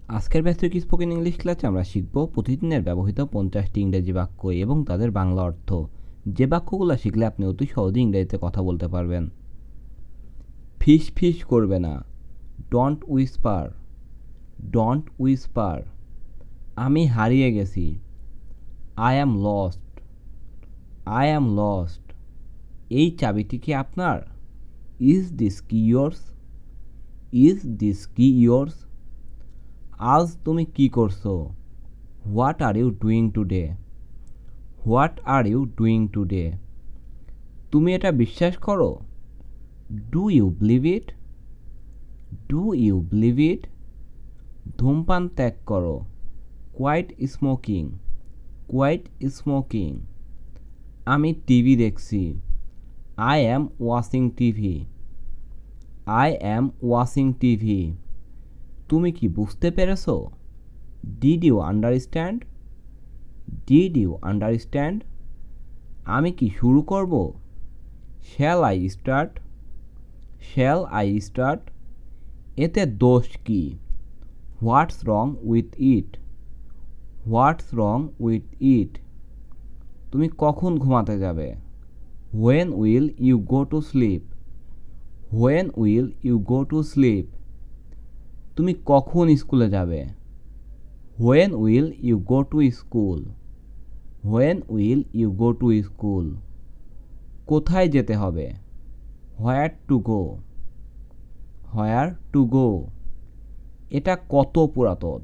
আজকের ব্যস্ত spoken English ক্লাসে আমরা শিখব প্রতিদিনের ব্যবহৃত 50টি ইংরেজি বাক্য এবং তাদের বাংলা অর্থ। যে বাক্যগুলো শিখলে আপনি অতি সহজে ইংরেজিতে কথা বলতে পারবেন। ফিস ফিস করবে না, ডোন্ট উইসপার, ডোন্ট উইসপার। আমি হারিয়ে গেছি, I am lost, I am lost. এই চাবিটি কি আপনার? Is this key yours, is this key yours. আজ তুমি কি করছো? What are you doing today, what are you doing today. তুমি এটা বিশ্বাস করো? Do you believe it, do you believe it. ধূমপান ত্যাগ করো, কোয়াইট স্মোকিং, কোয়াইট স্মোকিং। আমি টিভি দেখছি, I am watching TV, I am watching TV. তুমি কি বুঝতে পেরেছো? Did you understand, did you understand. আমি কি শুরু করব? Shall I start, shall I start. এতে দোষ কি? What's wrong with it, what's wrong with it. তুমি কখন ঘুমাতে যাবে? When will you go to sleep, when will you go to sleep. তুমি কখন স্কুলে যাবে? When will you go to school, when will you go to school. কোথায় যেতে হবে? Where to go, where to go. এটা কত পুরাতন?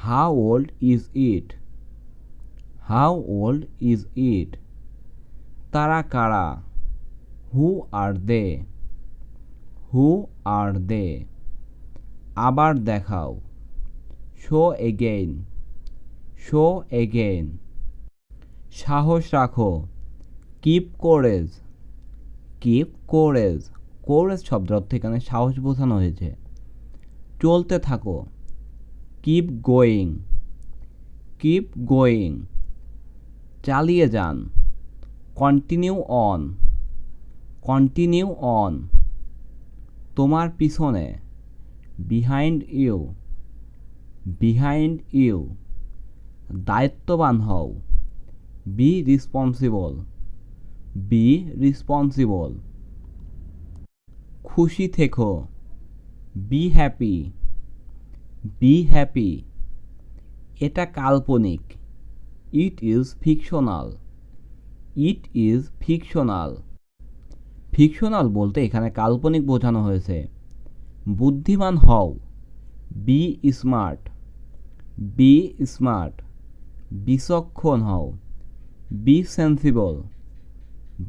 How old is it, how old is it. তারা কারা? হু আর দে, হু আর দে। আবার দেখাও, শো এগেইন, শো এগেইন। সাহস রাখো, কিপ কোরেজ, কিপ কোরেজ। কোরেজ শব্দের অর্থ এখানে সাহস বোঝানো হয়েছে। চলতে থাকো, কিপ গোয়িং, কিপ গোয়িং। চালিয়ে যান, কন্টিনিউ অন, কন্টিনিউ অন। তোমার পিছনে, বিহাইন্ড ইউ, বিহাইন্ড ইউ। দায়িত্ববান হও, বি রেসপন্সিবল, বি রেসপন্সিবল। খুশি থেকো, বি হ্যাপি, বি হ্যাপি। এটা কাল্পনিক, it is fictional, it is fictional. Fictional বলতে এখানে কাল্পনিক বোঝানো হয়েছে। বুদ্ধিমান হও, বি স্মার্ট, বি স্মার্ট। বিচক্ষণ হও, বি সেন্সিবল,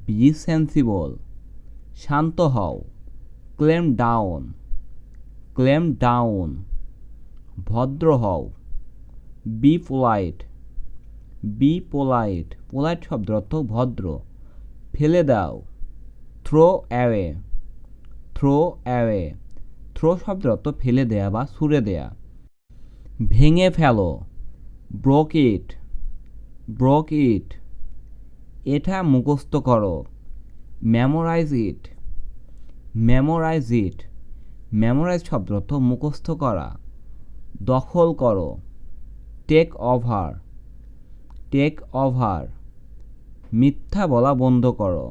বি সেন্সিবল। শান্ত হও, ক্লেম ডাউন, ক্লেম ডাউন। ভদ্র হও, be polite, be polite. Polite শব্দের অর্থ ভদ্র। ফেলে দাও, throw away, throw away. Throw শব্দের অর্থ ফেলে দেয়া বা ছুঁড়ে দেয়া। ভেঙে ফেলো, ব্রোক ইট, ব্রোক ইট। এটা মুখস্থ করো, মেমোরাইজ ইট, মেমোরাইজ ইট। মেমোরাইজ শব্দের অর্থ মুখস্থ করা। দখল করো, টেক ওভার, টেক ওভার। মিথ্যা বলা বন্ধ করো,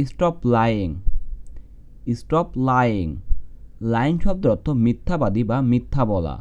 stop lying, stop lying. Lying শব্দের অর্থ মিথ্যাবাদী বা মিথ্যা বলা।